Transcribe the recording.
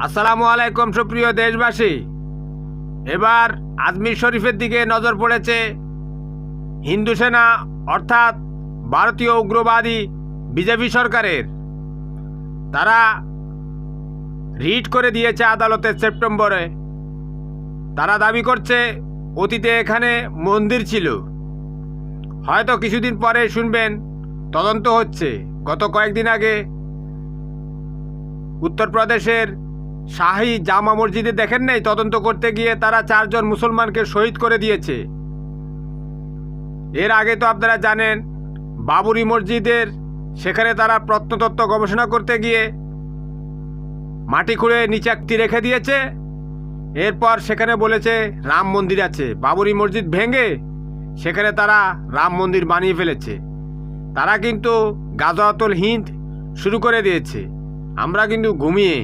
আসসালামু আলাইকুম সুপ্রিয় দেশবাসী। এবার আজমির শরীফের দিকে নজর পড়েছে হিন্দু সেনা অর্থাৎ ভারতীয় উগ্রবাদী বিজেপি সরকারের। তারা রিট করে দিয়েছে আদালতে সেপ্টেম্বরে। তারা দাবি করছে অতীতে এখানে মন্দির ছিল, হয়তো কিছুদিন পরে শুনবেন তদন্ত হচ্ছে। গত কয়েকদিন আগে উত্তরপ্রদেশের শাহী জামা মসজিদে দেখেন নাই, তদন্ত করতে গিয়ে তারা 4 জন মুসলমানকে শহীদ করে দিয়েছে। এর আগে তো আপনারা জানেন বাবরি মসজিদের সেখানে তারা প্রত্নতত্ত্ব গবেষণা করতে গিয়ে মাটি খুঁড়ে নিচে একটি রেখে দিয়েছে। এরপর সেখানে বলেছে রাম মন্দির আছে। বাবরি মসজিদ ভেঙে সেখানে তারা রাম মন্দির বানিয়ে ফেলেছে। তারা কিন্তু গাজওয়াতুল হিন্দ শুরু করে দিয়েছে। আমরা কিন্তু ঘুমিয়ে